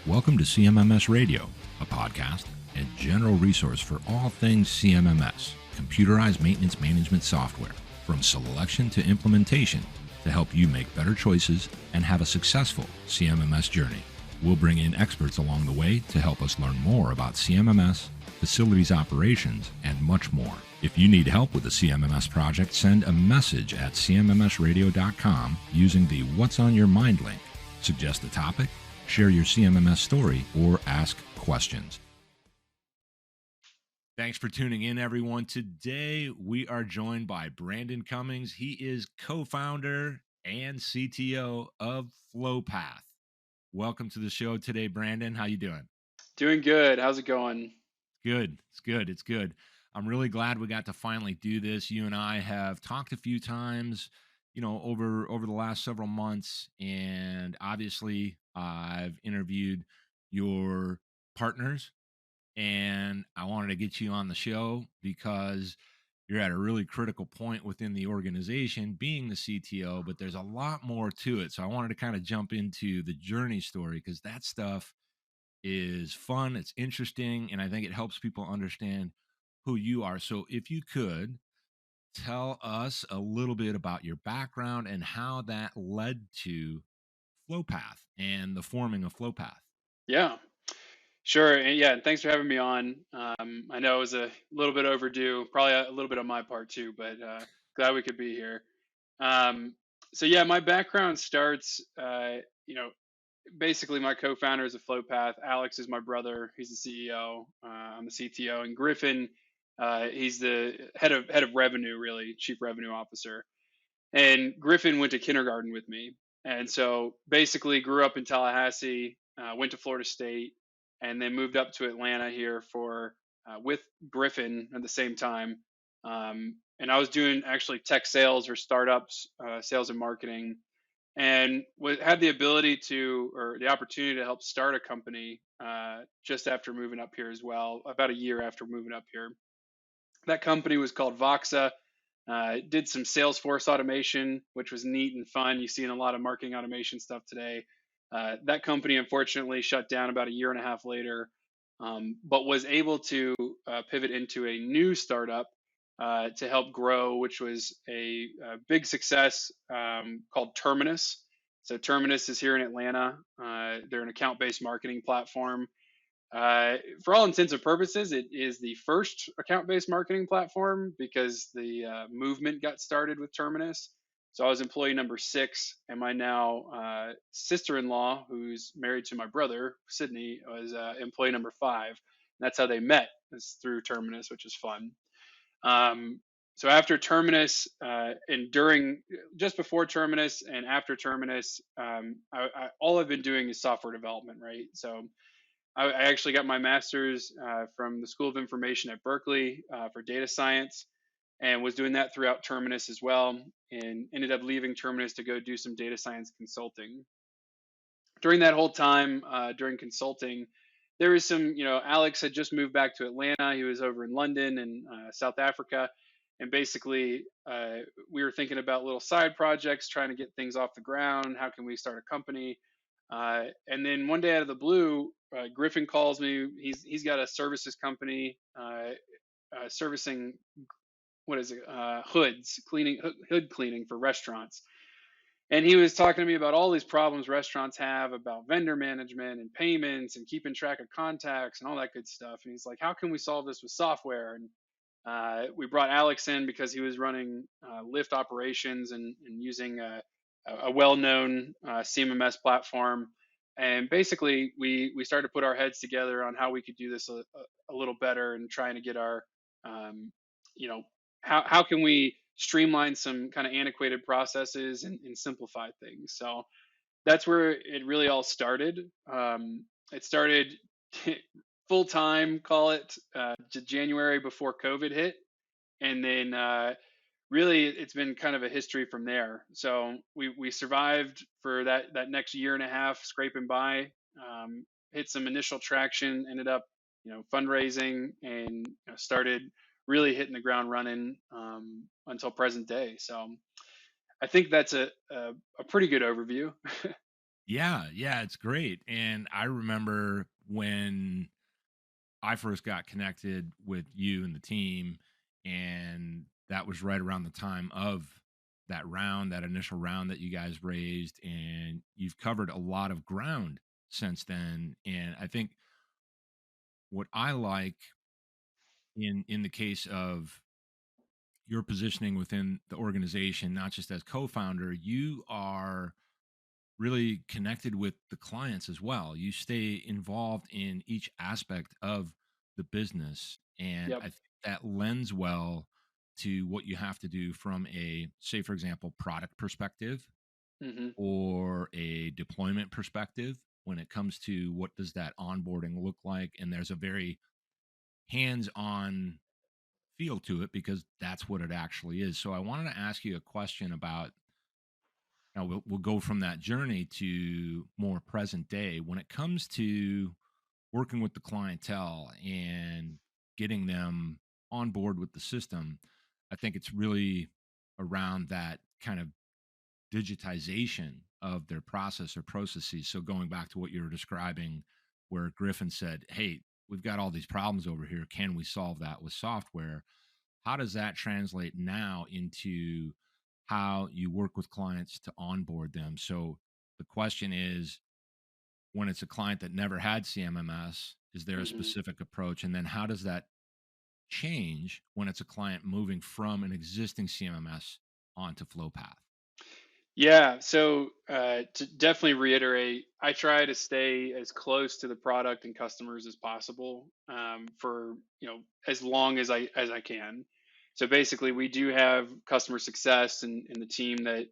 Welcome to CMMS Radio, a podcast and general resource for all things CMMS, computerized maintenance management software, from selection to implementation to help you make better choices and have a successful CMMS journey. We'll bring in experts along the way to help us learn more about CMMS, facilities operations, and much more. If you need help with a CMMS project, send a message at cmmsradio.com using the What's on Your Mind link. Suggest a topic, share your CMMS story, or ask questions. Thanks for tuning in, everyone. Today, we are joined by Brandon Cummings. He is co-founder and CTO of FlowPath. Welcome to the show today, Brandon. How you doing? Doing good. How's it going? Good. It's good. I'm really glad we got to finally do this. You and I have talked a few times, over the last several months, and obviously I've interviewed your partners, and I wanted to get you on the show because you're at a really critical point within the organization, being the CTO, but there's a lot more to it. So I wanted to kind of jump into the journey story because that stuff is fun, it's interesting, and I think it helps people understand who you are. So if you could tell us a little bit about your background and how that led to FlowPath and the forming of FlowPath. Yeah, sure. And thanks for having me on. I know it was a little bit overdue, probably a little bit on my part too, but glad we could be here. My background starts, basically my co-founder is a FlowPath. Alex is my brother. He's the CEO. I'm the CTO, and Griffin, he's the head of revenue, really, chief revenue officer. And Griffin went to kindergarten with me. And so basically grew up in Tallahassee, went to Florida State, and then moved up to Atlanta here for with Griffin at the same time. And I was doing actually tech sales or startups, sales and marketing, and had the ability to, or the opportunity to help start a company just after moving up here as well, about a year after moving up here. That company was called Voxa. Did some Salesforce automation, which was neat and fun. You see in a lot of marketing automation stuff today. That company unfortunately shut down about a year and a half later, but was able to pivot into a new startup to help grow, which was a big success called Terminus. So Terminus is here in Atlanta. They're an account-based marketing platform. For all intents and purposes, it is the first account-based marketing platform because the movement got started with Terminus. So I was employee number 6, and my now sister-in-law, who's married to my brother, Sydney, was employee number 5. And that's how they met, is through Terminus, which is fun. So after Terminus and just before Terminus and after Terminus, all I've been doing is software development, right? So I actually got my master's from the School of Information at Berkeley for data science, and was doing that throughout Terminus as well, and ended up leaving Terminus to go do some data science consulting. During that whole time, during consulting, there was some, Alex had just moved back to Atlanta. He was over in London and South Africa. And basically, we were thinking about little side projects, trying to get things off the ground. How can we start a company? And then one day out of the blue, Griffin calls me. He's got a services company servicing, hoods, hood cleaning for restaurants. And he was talking to me about all these problems restaurants have about vendor management and payments and keeping track of contacts and all that good stuff. And he's like, how can we solve this with software? And we brought Alex in because he was running Lyft operations and using a well-known CMMS platform. And basically, we started to put our heads together on how we could do this a little better and trying to get our, how can we streamline some kind of antiquated processes and simplify things. So that's where it really all started. It started full time, call it January before COVID hit. And then really it's been kind of a history from there. So we survived for that next year and a half, scraping by, hit some initial traction, ended up, fundraising, and started really hitting the ground running until present day. So I think that's a pretty good overview. Yeah, yeah, it's great. And I remember when I first got connected with you and the team, and that was right around the time of that initial round that you guys raised, and you've covered a lot of ground since then. And I think what I like in the case of your positioning within the organization, not just as co-founder, you are really connected with the clients as well. You stay involved in each aspect of the business. And Yep. I think that lends well to what you have to do from a, say, for example, product perspective Hmm. or a deployment perspective when it comes to what does that onboarding look like. And there's a very hands on feel to it because that's what it actually is. So I wanted to ask you a question about. Now we'll go from that journey to more present day when it comes to working with the clientele and getting them on board with the system. I think it's really around that kind of digitization of their process or processes. So going back to what you were describing, where Griffin said, "Hey, we've got all these problems over here. Can we solve that with software?" How does that translate now into how you work with clients to onboard them? So the question is, when it's a client that never had CMMS, is there a Hmm. specific approach? And then how does that change when it's a client moving from an existing CMMS onto FlowPath? Yeah, so to definitely reiterate, I try to stay as close to the product and customers as possible for as long as I can. So basically, we do have customer success and the team that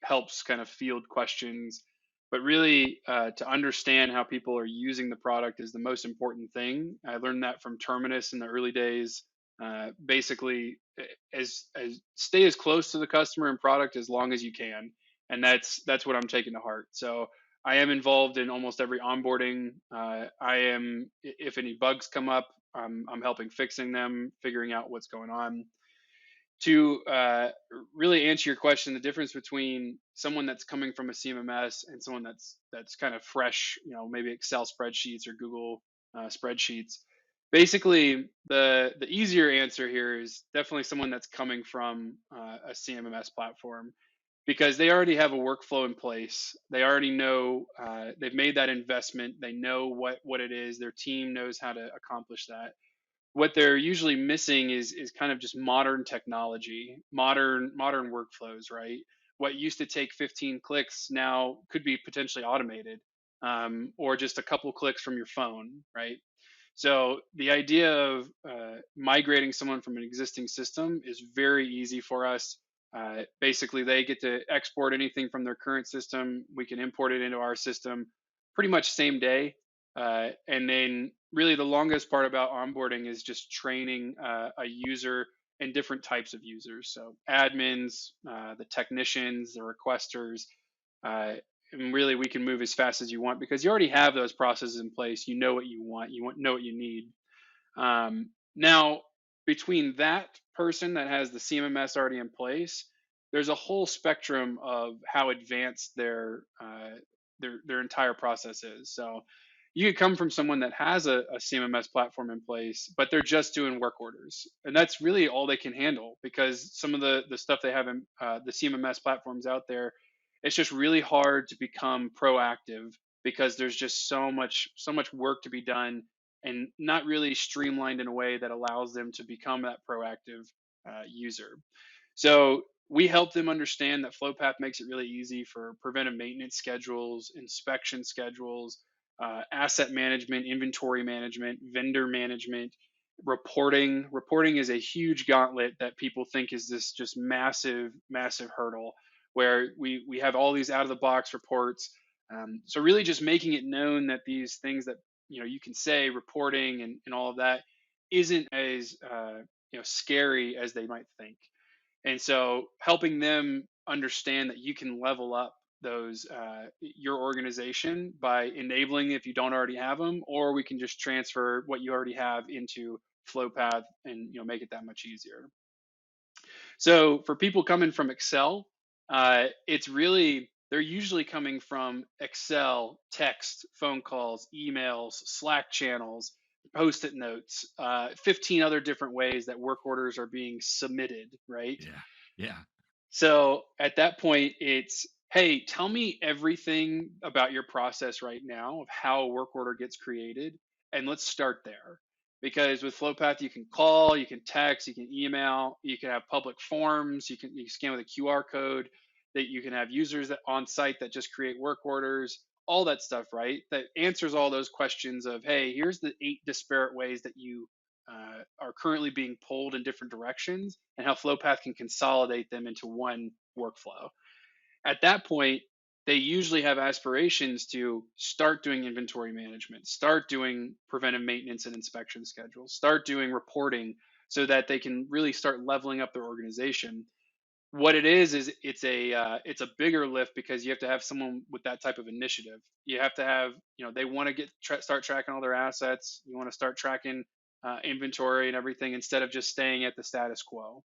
helps kind of field questions, but really to understand how people are using the product is the most important thing. I learned that from Terminus in the early days. Basically, as stay as close to the customer and product as long as you can, and that's what I'm taking to heart. So I am involved in almost every onboarding. I am, if any bugs come up, I'm helping fixing them, figuring out what's going on. To really answer your question, the difference between someone that's coming from a CMMS and someone that's kind of fresh, maybe Excel spreadsheets or Google spreadsheets. Basically, the easier answer here is definitely someone that's coming from a CMMS platform because they already have a workflow in place. They already know they've made that investment. They know what it is. Their team knows how to accomplish that. What they're usually missing is kind of just modern technology, modern workflows, right? What used to take 15 clicks now could be potentially automated, or just a couple clicks from your phone, right? So the idea of migrating someone from an existing system is very easy for us. Basically, they get to export anything from their current system. We can import it into our system pretty much same day. And then, really, the longest part about onboarding is just training a user and different types of users. So, admins, the technicians, the requesters. Uh, and really, we can move as fast as you want because you already have those processes in place. You know what you want, know what you need. Now, between that person that has the CMMS already in place, there's a whole spectrum of how advanced their entire process is. So you could come from someone that has a CMMS platform in place, but they're just doing work orders, and that's really all they can handle because some of the stuff they have in the CMMS platforms out there, it's just really hard to become proactive because there's just so much work to be done and not really streamlined in a way that allows them to become that proactive user. So we help them understand that FlowPath makes it really easy for preventive maintenance schedules, inspection schedules, asset management, inventory management, vendor management, reporting. Reporting is a huge gauntlet that people think is this just massive hurdle where we have all these out of the box reports. So really just making it known that these things that you can say reporting and all of that isn't as scary as they might think, and so helping them understand that you can level up those your organization by enabling if you don't already have them, or we can just transfer what you already have into FlowPath and make it that much easier. So for people coming from Excel, it's really they're usually coming from Excel, text, phone calls, emails, Slack channels, post-it notes, 15 other different ways that work orders are being submitted, right? Yeah. Yeah. So at that point, it's, hey, tell me everything about your process right now of how a work order gets created, and let's start there. Because with FlowPath, you can call, you can text, you can email, you can have public forms, you can scan with a QR code, that you can have users that on site that just create work orders, all that stuff, right? That answers all those questions of, hey, here's the 8 disparate ways that you are currently being pulled in different directions, and how FlowPath can consolidate them into one workflow. At that point, they usually have aspirations to start doing inventory management, start doing preventive maintenance and inspection schedules, start doing reporting, so that they can really start leveling up their organization. What it is it's a bigger lift, because you have to have someone with that type of initiative. You have to have, they want to start tracking all their assets. You want to start tracking inventory and everything, instead of just staying at the status quo.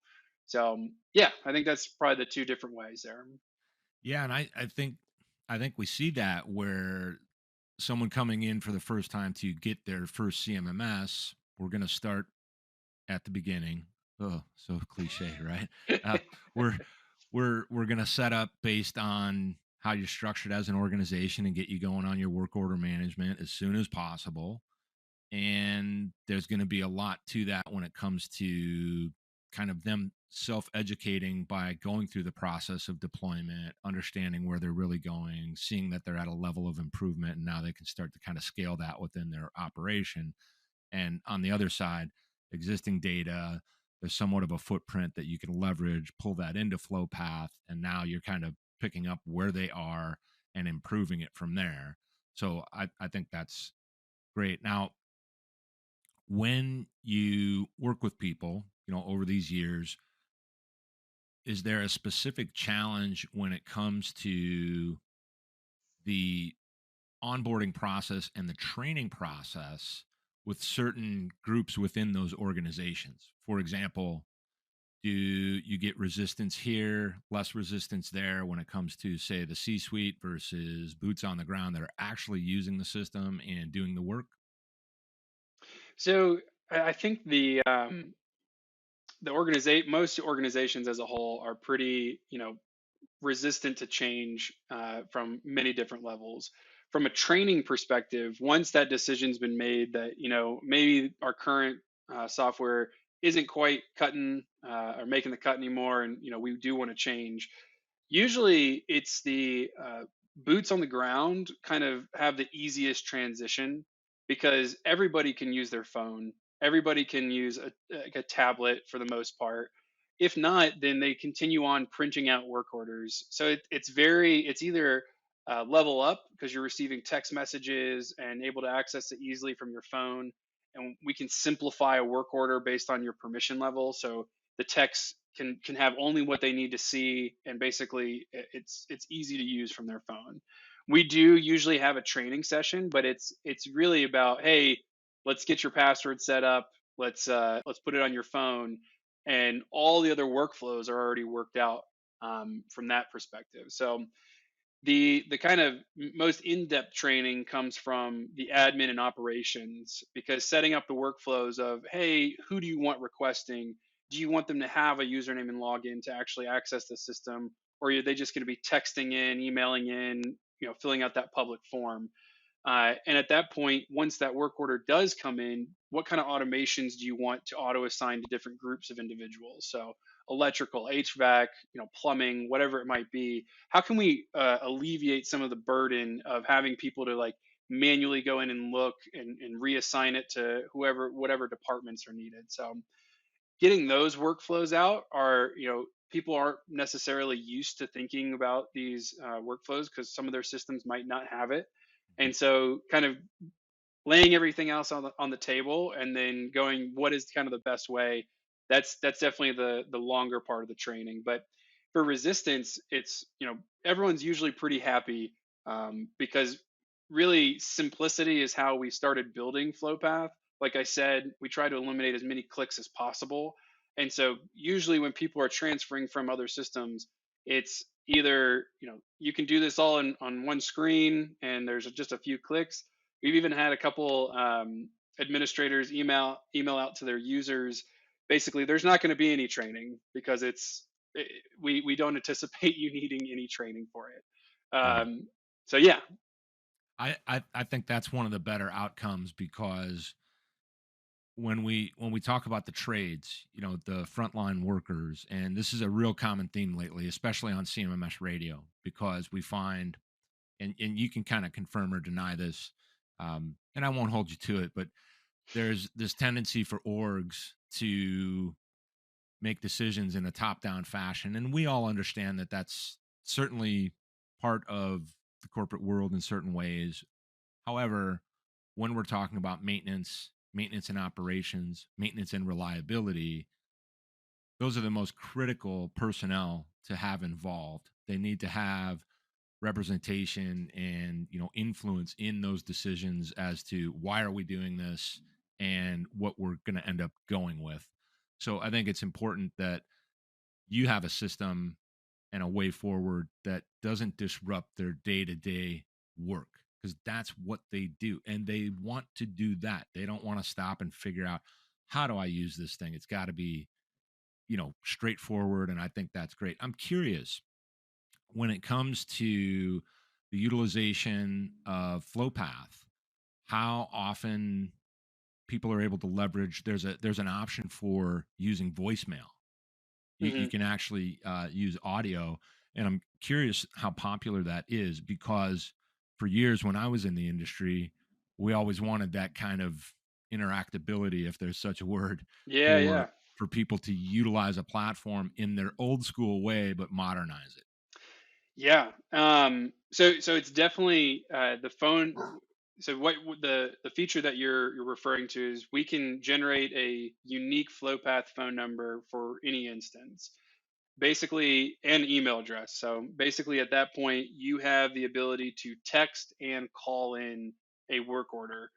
So yeah, I think that's probably the two different ways there. Yeah, and I think we see that where someone coming in for the first time to get their first CMMS, we're going to start at the beginning. Oh, so cliche, right? Uh, we're we're going to set up based on how you're structured as an organization and get you going on your work order management as soon as possible. And there's going to be a lot to that when it comes to kind of them self-educating by going through the process of deployment, understanding where they're really going, seeing that they're at a level of improvement, and now they can start to kind of scale that within their operation. And on the other side, existing data, there's somewhat of a footprint that you can leverage, pull that into FlowPath, and now you're kind of picking up where they are and improving it from there. So I think that's great. Now, when you work with people, over these years, is there a specific challenge when it comes to the onboarding process and the training process with certain groups within those organizations? For example, do you get resistance here, less resistance there when it comes to, say, the C suite versus boots on the ground that are actually using the system and doing the work? So I think the organization most organizations as a whole are pretty, resistant to change, from many different levels. From a training perspective, once that decision's been made that, maybe our current software isn't quite cutting, or making the cut anymore, and we do want to change. Usually, it's the boots on the ground kind of have the easiest transition, because everybody can use their phone. Everybody can use like a tablet for the most part. If not, then they continue on printing out work orders. So it's either level up, because you're receiving text messages and able to access it easily from your phone, and we can simplify a work order based on your permission level. So the text can have only what they need to see, and basically it's easy to use from their phone. We do usually have a training session, but it's really about, hey, let's get your password set up, let's put it on your phone, and all the other workflows are already worked out, from that perspective. So the kind of most in-depth training comes from the admin and operations, because setting up the workflows of, hey, who do you want requesting? Do you want them to have a username and login to actually access the system, or are they just going to be texting in, emailing in, filling out that public form? And at that point, once that work order does come in, what kind of automations do you want to auto assign to different groups of individuals? So electrical, HVAC, plumbing, whatever it might be. How can we alleviate some of the burden of having people to like manually go in and look and reassign it to whatever departments are needed? So getting those workflows out are, people aren't necessarily used to thinking about these workflows, because some of their systems might not have it. And so kind of laying everything else on the table, and then going, what is kind of the best way? That's definitely the longer part of the training. But for resistance, it's, everyone's usually pretty happy, because really simplicity is how we started building FlowPath. Like I said, we try to eliminate as many clicks as possible. And so usually when people are transferring from other systems, it's either you can do this all on one screen and there's just a few clicks. We've even had a couple administrators email out to their users. Basically, there's not going to be any training because we don't anticipate you needing any training for it. Right. So yeah. I think that's one of the better outcomes because when we talk about the trades, the frontline workers, and this is a real common theme lately, especially on CMMS radio, because we find, and you can kind of confirm or deny this, and I won't hold you to it, but there's this tendency for orgs to make decisions in a top-down fashion, and we all understand that that's certainly part of the corporate world in certain ways. However, when we're talking about maintenance and operations, maintenance and reliability, those are the most critical personnel to have involved. They need to have representation and influence in those decisions as to why are we doing this and what we're going to end up going with. So I think it's important that you have a system and a way forward that doesn't disrupt their day-to-day work, because that's what they do and they want to do that. They don't want to stop and figure out, how do I use this thing? It's got to be straightforward, and I think that's great. I'm curious, when it comes to the utilization of FlowPath, how often people are able to leverage. There's an option for using voicemail. You Mhm. can actually use audio, and I'm curious how popular that is, because for years when I was in the industry, we always wanted that kind of interactability, if there's such a word, Yeah, for yeah. for people to utilize a platform in their old school way but modernize it. Yeah. So it's definitely the phone. So the feature that you're referring to is we can generate a unique FlowPath phone number for any instance, basically, and email address. So basically, at that point, you have the ability to text and call in a work order,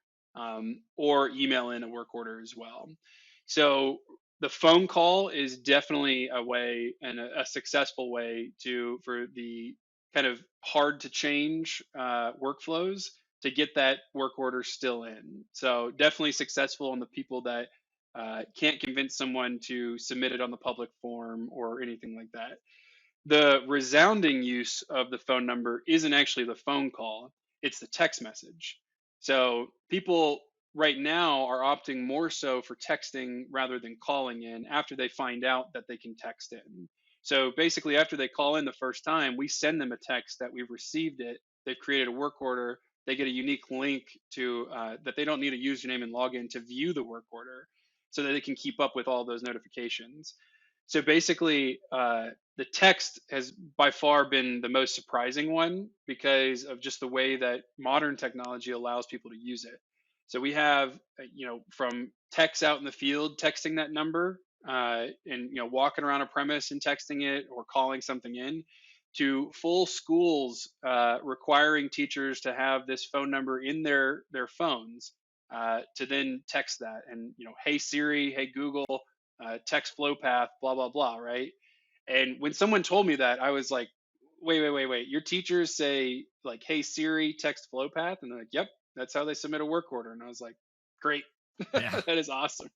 or email in a work order as well. So the phone call is definitely a way and a successful way for the kind of hard to change workflows to get that work order still in. So definitely successful on the people that can't convince someone to submit it on the public form or anything like that. The resounding use of the phone number isn't actually the phone call, it's the text message. So people right now are opting more so for texting rather than calling in after they find out that they can text in. So basically, after they call in the first time, we send them a text that we've received it. They've created a work order. They get a unique link to that they don't need a username and login to view the work order, so that they can keep up with all those notifications. So basically, the text has by far been the most surprising one because of just the way that modern technology allows people to use it. So we have, from techs out in the field texting that number, and walking around a premise and texting it or calling something in, to full schools requiring teachers to have this phone number in their phones, to then text that, and hey Siri, hey Google, text FlowPath, blah blah blah, right? And when someone told me that, I was like, wait. Your teachers say like, hey Siri, text FlowPath, and they're like, yep, that's how they submit a work order. And I was like, great, Yeah, that is awesome.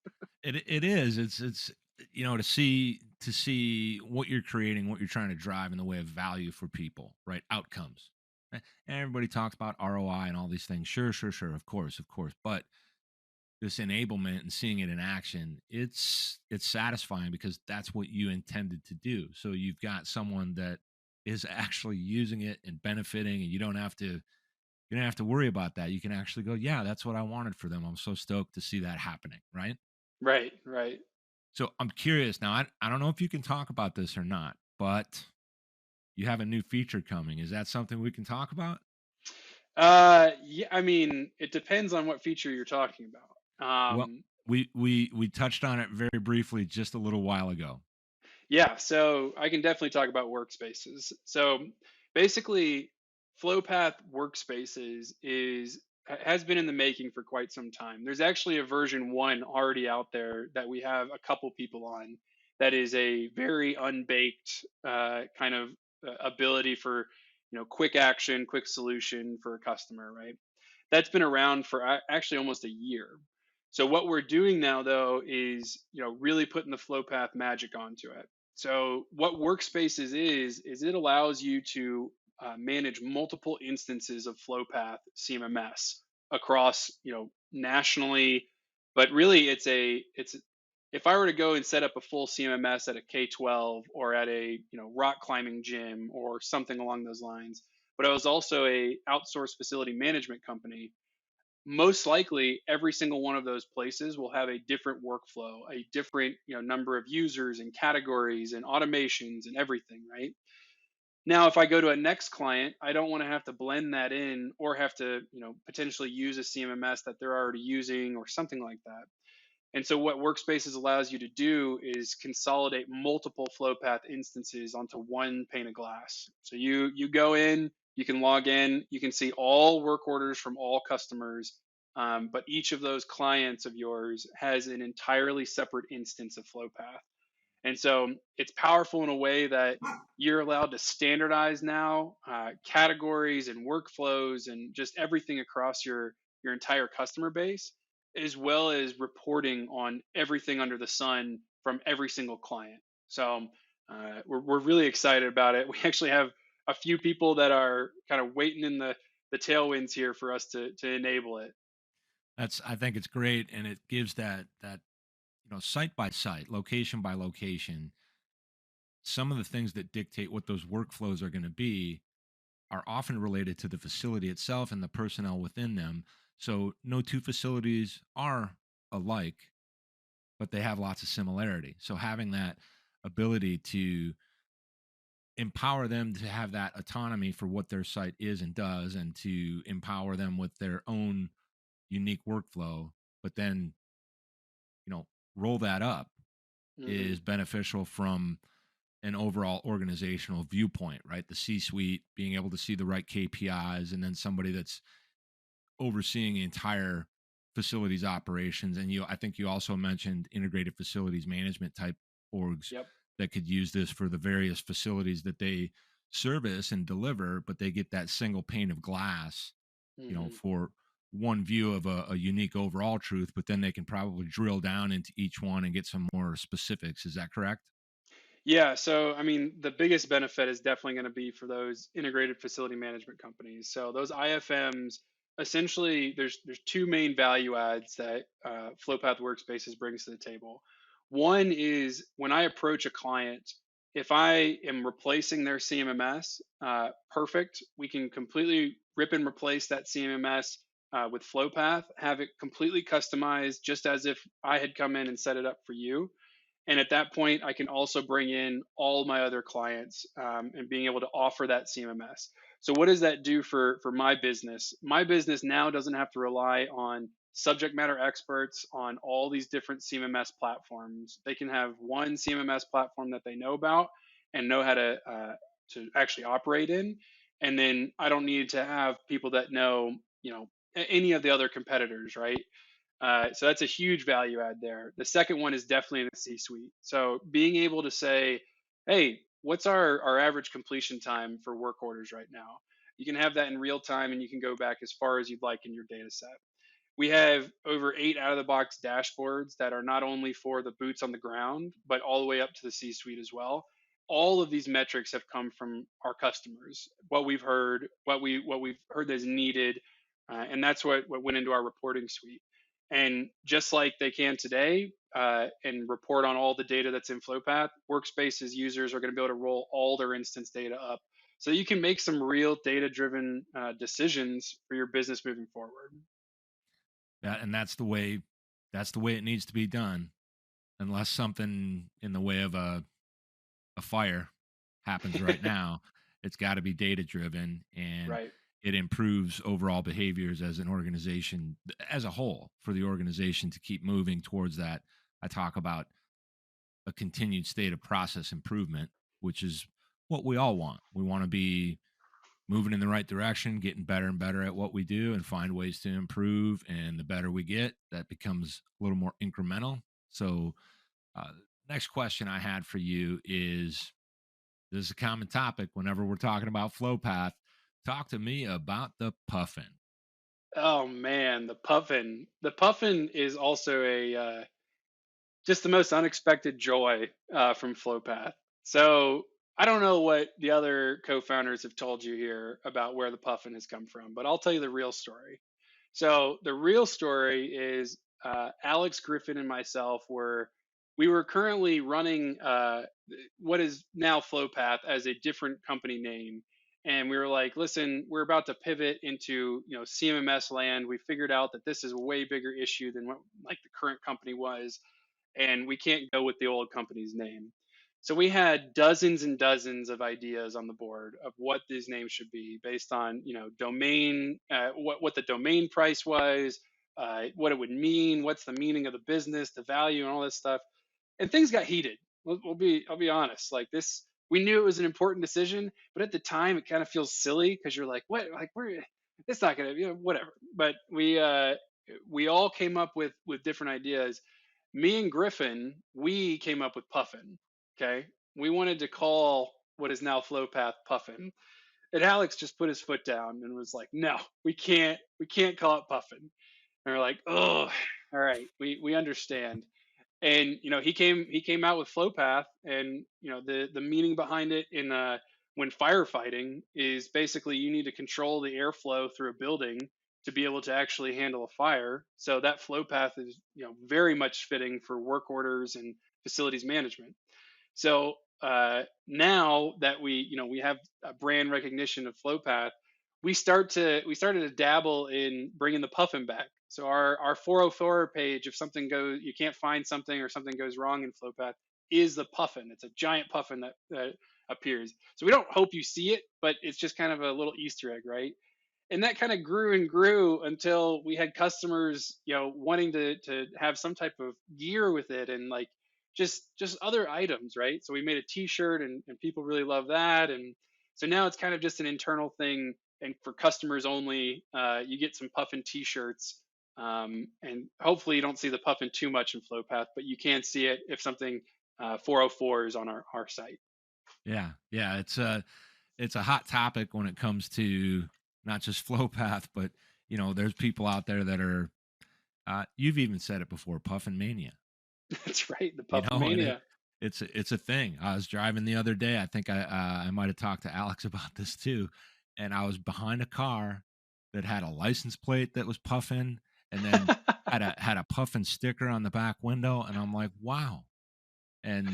it is. It's to see what you're creating, what you're trying to drive in the way of value for people, right? Outcomes. And everybody talks about ROI and all these things. Sure, of course. But this enablement and seeing it in action, it's satisfying because that's what you intended to do. So you've got someone that is actually using it and benefiting, and you don't have to worry about that. You can actually go, yeah, that's what I wanted for them. I'm so stoked to see that happening, right? Right, right. So I'm curious now. I don't know if you can talk about this or not, but you have a new feature coming. Is that something we can talk about? Yeah, I mean, it depends on what feature you're talking about. Well, we touched on it very briefly just a little while ago. Yeah, so I can definitely talk about workspaces. So basically, FlowPath Workspaces has been in the making for quite some time. There's actually a version 1 already out there that we have a couple people on, that is a very unbaked kind of ability for quick action, quick solution for a customer, right? That's been around for actually almost a year. So what we're doing now though is really putting the FlowPath magic onto it. So what Workspaces is it allows you to manage multiple instances of FlowPath CMMS across nationally, but really it's if I were to go and set up a full CMMS at a K-12 or at a rock climbing gym or something along those lines, but I was also a outsourced facility management company, most likely every single one of those places will have a different workflow, a different number of users and categories and automations and everything, right? Now if I go to a next client, I don't want to have to blend that in or have to potentially use a CMMS that they're already using or something like that. And so what Workspaces allows you to do is consolidate multiple FlowPath instances onto one pane of glass. So you go in, you can log in, you can see all work orders from all customers, but each of those clients of yours has an entirely separate instance of FlowPath. And so it's powerful in a way that you're allowed to standardize now categories and workflows and just everything across your entire customer base, as well as reporting on everything under the sun from every single client. So we're really excited about it. We actually have a few people that are kind of waiting in the tailwinds here for us to enable it. I think it's great, and it gives that site by site, location by location, some of the things that dictate what those workflows are going to be are often related to the facility itself and the personnel within them. So no two facilities are alike, but they have lots of similarity. So having that ability to empower them to have that autonomy for what their site is and does, and to empower them with their own unique workflow, but then, roll that up, Hmm. is beneficial from an overall organizational viewpoint, right? The C suite being able to see the right KPIs, and then somebody that's overseeing the entire facilities operations. And I think you also mentioned integrated facilities management type orgs Yep. that could use this for the various facilities that they service and deliver, but they get that single pane of glass, Hmm. for one view of a unique overall truth, but then they can probably drill down into each one and get some more specifics. Is that correct? Yeah, so I mean, the biggest benefit is definitely going to be for those integrated facility management companies. So those IFMs, essentially, there's two main value adds that FlowPath Workspaces brings to the table. One is when I approach a client, if I am replacing their CMMS, perfect. We can completely rip and replace that CMMS with FlowPath, have it completely customized, just as if I had come in and set it up for you. And at that point, I can also bring in all my other clients and being able to offer that CMMS. So what does that do for my business? My business now doesn't have to rely on subject matter experts on all these different CMMS platforms. They can have one CMMS platform that they know about and know how to actually operate in. And then I don't need to have people that know, any of the other competitors, right? So that's a huge value add there. The second one is definitely in the C suite. So being able to say, hey, what's our average completion time for work orders right now? You can have that in real time and you can go back as far as you'd like in your data set. We have over 8 out of the box dashboards that are not only for the boots on the ground, but all the way up to the C suite as well. All of these metrics have come from our customers, what we've heard, what we've heard is needed, and that's what went into our reporting suite. And just like they can today and report on all the data that's in FlowPath, Workspaces users are going to be able to roll all their instance data up. So you can make some real data driven decisions for your business moving forward. And that's the way it needs to be done, unless something in the way of a fire happens right now. It's got to be data driven, and Right. it improves overall behaviors as an organization as a whole, for the organization to keep moving towards that. I talk about a continued state of process improvement, which is what we all want. We want to be moving in the right direction, getting better and better at what we do, and find ways to improve. And the better we get, that becomes a little more incremental. So, next question I had for you is, This is a common topic whenever we're talking about FlowPath. Talk to me about the puffin. Oh man, the puffin. The puffin is also a just the most unexpected joy from FlowPath. So I don't know what the other co-founders have told you here about where the puffin has come from, but I'll tell you the real story. So the real story is Alex Griffin and myself we were currently running what is now FlowPath as a different company name, and we were like, listen, we're about to pivot into CMMS land. We figured out that this is a way bigger issue than what like the current company was, and we can't go with the old company's name. So we had dozens and dozens of ideas on the board of what these names should be based on, domain, what the domain price was, what it would mean, what's the meaning of the business, the value, and all this stuff. And things got heated. I'll be honest. Like this, we knew it was an important decision, but at the time, it kind of feels silly because you're like, what? Like we're, it's not gonna, whatever. But we all came up with different ideas. Me and Griffin, we came up with Puffin. Okay, we wanted to call what is now FlowPath Puffin, and Alex just put his foot down and was like, "No, we can't call it Puffin." And we're like, "Oh, all right, we understand." And he came out with FlowPath, and the meaning behind it in when firefighting is basically you need to control the airflow through a building to be able to actually handle a fire. So that FlowPath is very much fitting for work orders and facilities management. So now that we have a brand recognition of FlowPath, we started to dabble in bringing the puffin back. So our 404 page, if something goes, you can't find something or something goes wrong in FlowPath, is the puffin. It's a giant puffin that appears. So we don't hope you see it, but it's just kind of a little Easter egg, right? And that kind of grew and grew until we had customers wanting to have some type of gear with it, and like just other items, right? So we made a t-shirt, and people really love that. And so now it's kind of just an internal thing, and for customers only, you get some puffin t-shirts. And hopefully you don't see the puffin too much in FlowPath, but you can see it if something 404 is on our site. Yeah, yeah, it's a hot topic when it comes to not just FlowPath, but there's people out there that are. You've even said it before, puffin mania. That's right, the You puffin know, and mania. it's a thing. I was driving the other day. I think I might have talked to Alex about this too, and I was behind a car that had a license plate that was puffin, and then had a puffin sticker on the back window, and I'm like, wow. And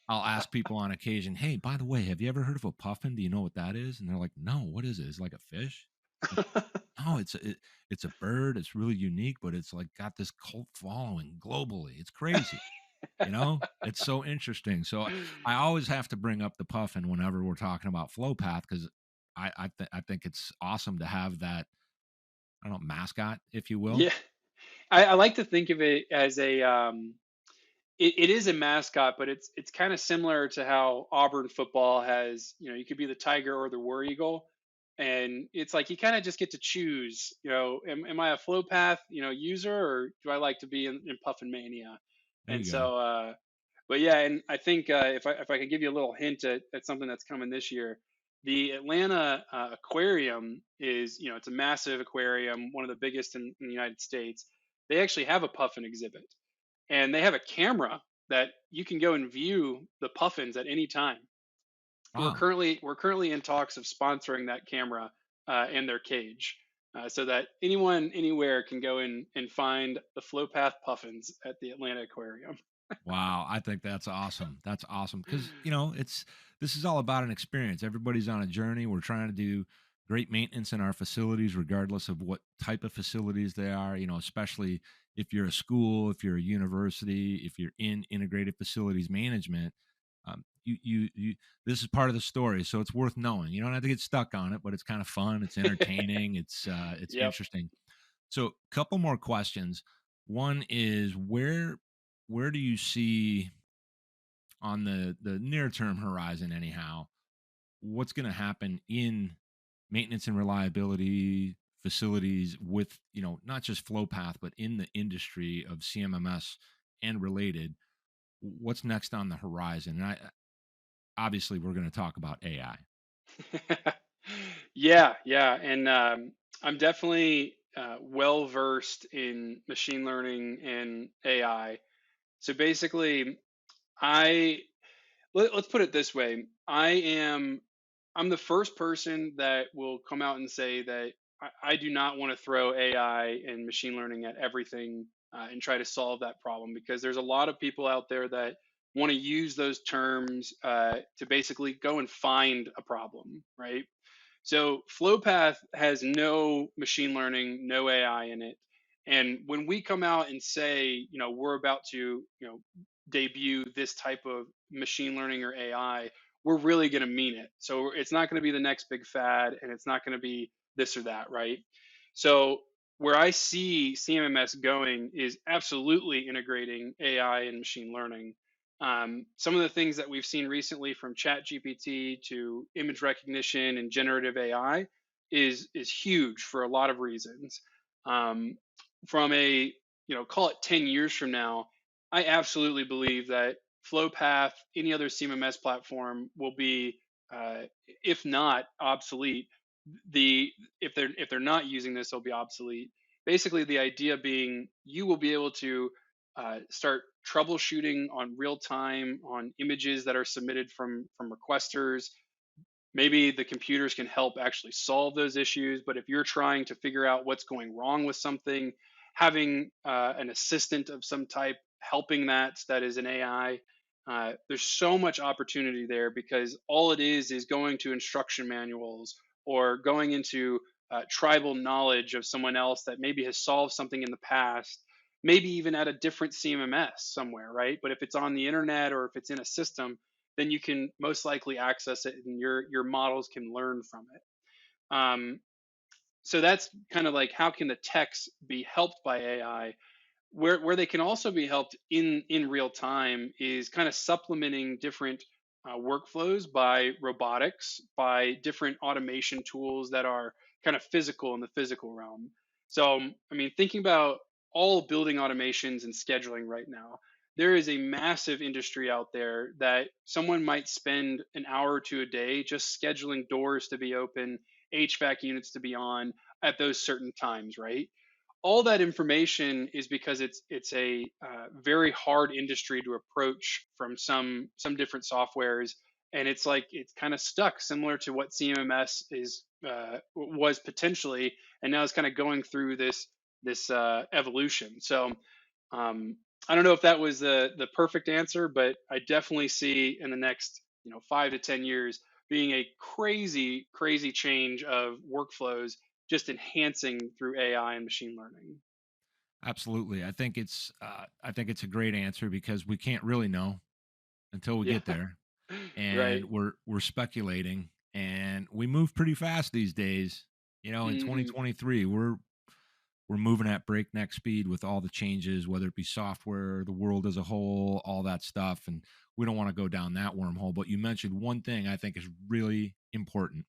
I'll ask people on occasion, "Hey, by the way, have you ever heard of a puffin? Do you know what that is?" And they're like, "No, what is it? It's like a fish." Like, no, it's a bird. It's really unique, but it's like got this cult following globally. It's crazy. It's so interesting. So I always have to bring up the puffin whenever we're talking about FlowPath because I think it's awesome to have that, I don't know, mascot, if you will. Yeah, I like to think of it as it is a mascot, but it's kind of similar to how Auburn football has, you could be the Tiger or the War Eagle. And it's like you kind of just get to choose, am I a flow path, user, or do I like to be in Puffin Mania? There And you go. so but yeah, and I think if I could give you a little hint at something that's coming this year, the Atlanta aquarium is, it's a massive aquarium, one of the biggest in the United States. They actually have a puffin exhibit, and they have a camera that you can go and view the puffins at any time. Wow. We're currently in talks of sponsoring that camera in their cage, so that anyone anywhere can go in and find the FlowPath puffins at the Atlanta Aquarium. Wow, I think that's awesome. That's awesome because this is all about an experience. Everybody's on a journey. We're trying to do great maintenance in our facilities, regardless of what type of facilities they are. Especially if you're a school, if you're a university, if you're in integrated facilities management. You this is part of the story, so it's worth knowing. You don't have to get stuck on it, but it's kind of fun. It's entertaining. It's Yep. interesting. So, couple more questions. One is where do you see on the near term horizon anyhow, what's going to happen in maintenance and reliability facilities with, not just FlowPath but in the industry of CMMS and related? What's next on the horizon? And obviously we're going to talk about AI. Yeah, yeah, and I'm definitely well versed in machine learning and AI. So basically, I let's put it this way: I'm the first person that will come out and say that I do not want to throw AI and machine learning at everything and try to solve that problem, because there's a lot of people out there that want to use those terms to basically go and find a problem, right? So FlowPath has no machine learning, no AI in it. And when we come out and say, we're about to, debut this type of machine learning or AI, we're really going to mean it. So it's not going to be the next big fad, and it's not going to be this or that, right? So where I see CMMS going is absolutely integrating AI and machine learning. Some of the things that we've seen recently, from chat gpt to image recognition and generative AI, is huge for a lot of reasons. um, from a, call it 10 years from now, I absolutely believe that FlowPath, any other CMMS platform, will be, if not obsolete, the if they're not using this, they'll be obsolete. Basically, the idea being you will be able to start troubleshooting on real time on images that are submitted from requesters. Maybe the computers can help actually solve those issues, but if you're trying to figure out what's going wrong with something, having an assistant of some type helping that is an AI, there's so much opportunity there, because all it is going to instruction manuals or going into tribal knowledge of someone else that maybe has solved something in the past, maybe even at a different CMMS somewhere, right? But if it's on the internet or if it's in a system, then you can most likely access it, and your models can learn from it. Um, so that's kind of like, how can the techs be helped by AI? Where they can also be helped in real time is kind of supplementing different workflows by robotics, by different automation tools that are kind of physical in the physical realm. So I mean, thinking about all building automations and scheduling right now, there is a massive industry out there that someone might spend an hour or two a day just scheduling doors to be open, HVAC units to be on at those certain times, right? All that information is because it's a very hard industry to approach from some different softwares, and it's like it's kind of stuck, similar to what CMMS is was potentially, and now it's kind of going through this evolution. So um, I don't know if that was the perfect answer, but I definitely see in the next 5 to 10 years being a crazy change of workflows, just enhancing through AI and machine learning. Absolutely. I think it's a great answer because we can't really know until we Yeah, get there, and right. we're speculating, and we move pretty fast these days. In Hmm. 2023, we're moving at breakneck speed with all the changes, whether it be software, the world as a whole, all that stuff, and we don't want to go down that wormhole. But you mentioned one thing I think is really important.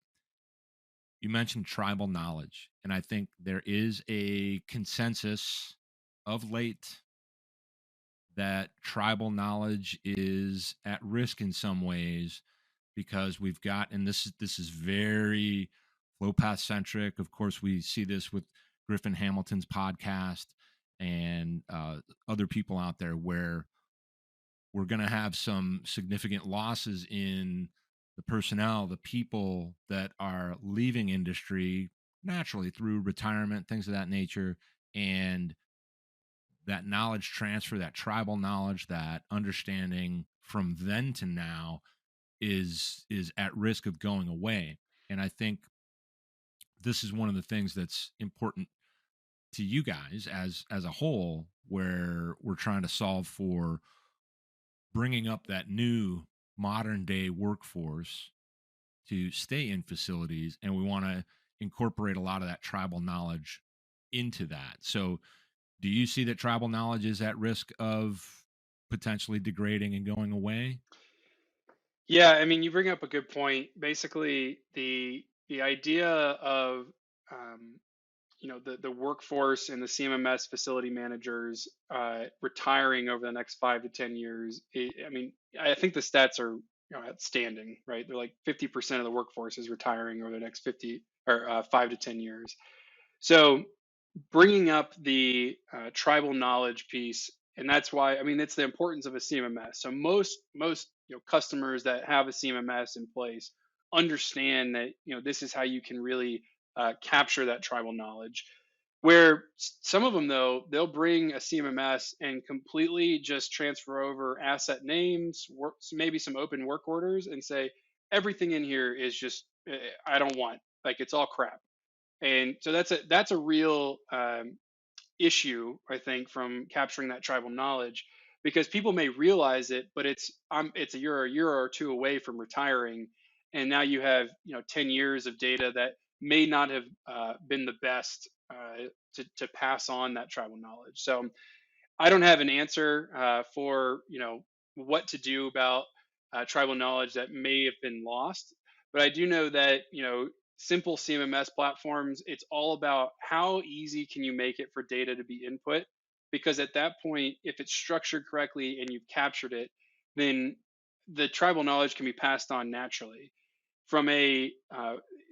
You mentioned tribal knowledge, and I think there is a consensus of late that tribal knowledge is at risk in some ways, because we've got, and this is very flow path centric. Of course, we see this with Griffin Hamilton's podcast and other people out there, where we're going to have some significant losses in the personnel, the people that are leaving industry naturally through retirement, things of that nature. And that knowledge transfer, that tribal knowledge, that understanding from then to now is at risk of going away. And I think this is one of the things that's important to you guys as a whole, where we're trying to solve for bringing up that new modern day workforce to stay in facilities, and we want to incorporate a lot of that tribal knowledge into that. So do you see that tribal knowledge is at risk of potentially degrading and going away? Yeah, I mean, you bring up a good point. Basically, the idea of the workforce and the CMMS facility managers retiring over the next 5 to 10 years. I mean, I think the stats are outstanding, right? They're like 50% of the workforce is retiring over the next 50 or 5 to 10 years. So bringing up the tribal knowledge piece, and that's why, I mean, it's the importance of a CMMS. So most customers that have a CMMS in place understand that this is how you can really capture that tribal knowledge. Where some of them, though, they'll bring a CMMS and completely just transfer over asset names, maybe some open work orders, and say everything in here is just I don't want, like, it's all crap. And so that's a real issue, I think, from capturing that tribal knowledge, because people may realize it, but it's a year or two away from retiring, and now you have 10 years of data that may not have been the best to pass on that tribal knowledge. So I don't have an answer for what to do about tribal knowledge that may have been lost, but I do know that simple CMMS platforms. It's all about how easy can you make it for data to be input, because at that point, if it's structured correctly and you've captured it, then the tribal knowledge can be passed on naturally from a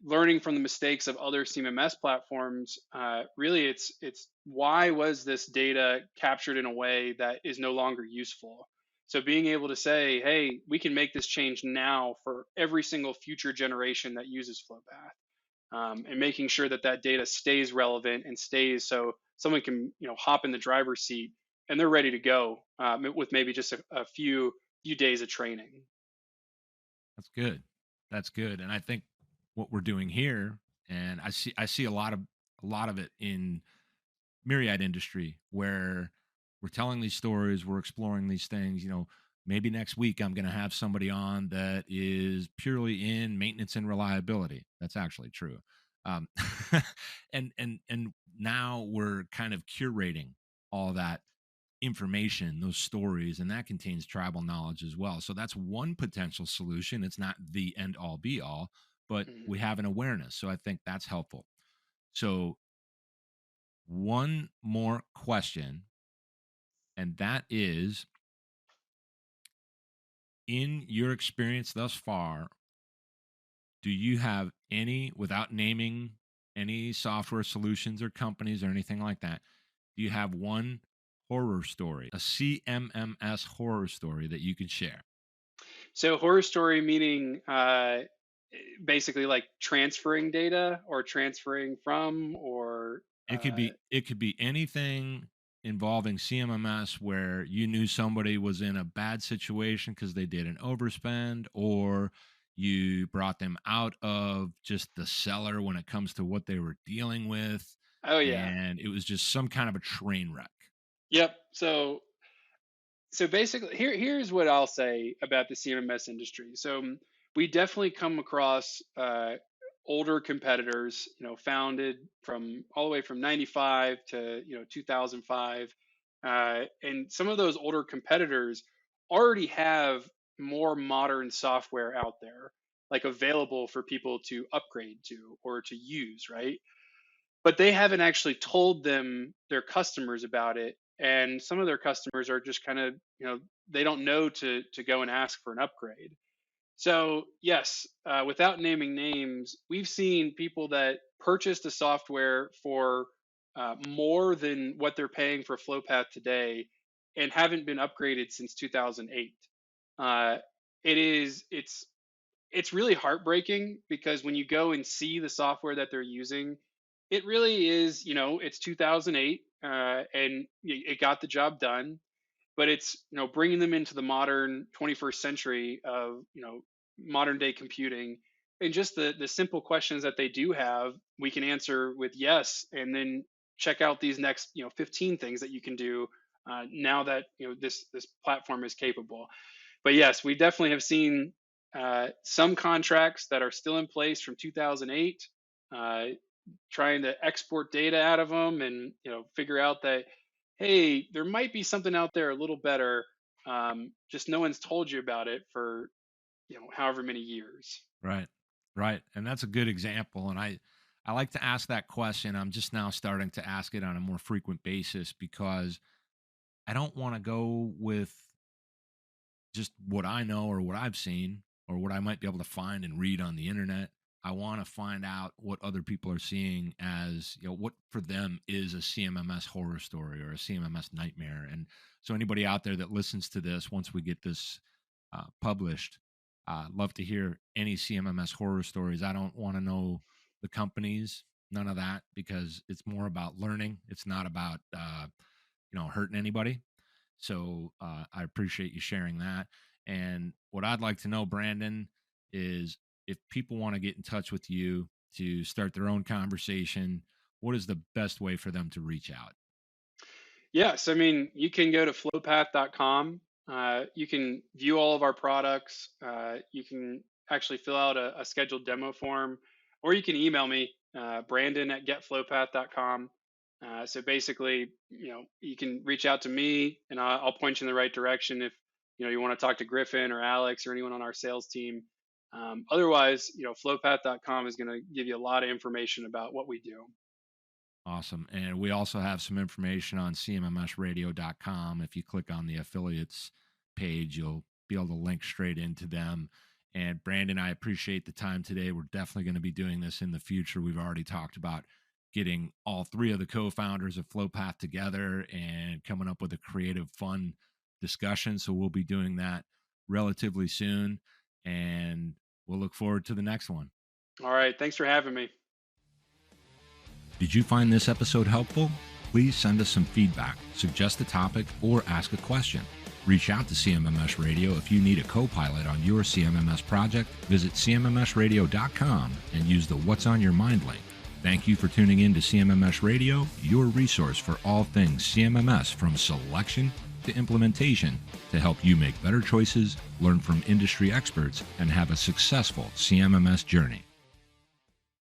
learning from the mistakes of other CMMS platforms. Really, it's why was this data captured in a way that is no longer useful. So being able to say, hey, we can make this change now for every single future generation that uses FlowPath, and making sure that that data stays relevant and stays so someone can hop in the driver's seat and they're ready to go with maybe just a few days of training. That's good. That's good. And I think what we're doing here, and I see a lot of it in myriad industry where we're telling these stories, we're exploring these things. Maybe next week I'm going to have somebody on that is purely in maintenance and reliability. That's actually true. Um, and now we're kind of curating all that information, those stories, and that contains tribal knowledge as well. So that's one potential solution. It's not the end all be all, but Mhm. we have an awareness. So I think that's helpful. So one more question, and that is, in your experience thus far, do you have any, without naming any software solutions or companies or anything like that, do you have one horror story, a CMMS horror story that you can share? So horror story meaning basically like transferring data or transferring from or It could be anything involving CMMS where you knew somebody was in a bad situation because they did an overspend, or you brought them out of just the cellar when it comes to what they were dealing with, oh yeah. and it was just some kind of a train wreck. Yep. So basically, here's what I'll say about the CMMS industry. So we definitely come across older competitors, founded from all the way from 95 to 2005, and some of those older competitors already have more modern software out there, like available for people to upgrade to or to use, right? But they haven't actually told their customers about it, and some of their customers are just kind of they don't know to go and ask for an upgrade. So yes, without naming names, we've seen people that purchased a software for more than what they're paying for FlowPath today and haven't been upgraded since 2008. uh, it's really heartbreaking, because when you go and see the software that they're using, it really is, it's 2008, and it got the job done, but it's, bringing them into the modern 21st century of, modern day computing. And just the simple questions that they do have, we can answer with yes, and then check out these next, 15 things that you can do now that, this platform is capable. But yes, we definitely have seen some contracts that are still in place from 2008, uh, trying to export data out of them and figure out that, hey, there might be something out there a little better. Just no one's told you about it for however many years. Right. Right. And that's a good example. And I like to ask that question. I'm just now starting to ask it on a more frequent basis because I don't want to go with just what I know or what I've seen or what I might be able to find and read on the internet. I want to find out what other people are seeing as, what for them is a CMMS horror story or a CMMS nightmare. And so anybody out there that listens to this, once we get this published, love to hear any CMMS horror stories. I don't want to know the companies, none of that, because it's more about learning. It's not about, hurting anybody. So I appreciate you sharing that. And what I'd like to know, Brandon, is if people want to get in touch with you to start their own conversation, what is the best way for them to reach out? Yes, I mean, you can go to flowpath.com. You can view all of our products. You can actually fill out a scheduled demo form, or you can email me, Brandon at getflowpath.com. So basically, you can reach out to me and I'll point you in the right direction if, you want to talk to Griffin or Alex or anyone on our sales team. Otherwise, flowpath.com is going to give you a lot of information about what we do. Awesome. And we also have some information on cmmsradio.com. If you click on the affiliates page, you'll be able to link straight into them. And Brandon, I appreciate the time today. We're definitely going to be doing this in the future. We've already talked about getting all three of the co-founders of FlowPath together and coming up with a creative, fun discussion. So we'll be doing that relatively soon. And we'll look forward to the next one. All right. Thanks for having me. Did you find this episode helpful? Please send us some feedback, suggest a topic, or ask a question. Reach out to CMMS Radio if you need a co-pilot on your CMMS project. Visit cmmsradio.com and use the What's on Your Mind link. Thank you for tuning in to CMMS Radio, your resource for all things CMMS, from selection to implementation, to help you make better choices, learn from industry experts, and have a successful CMMS journey.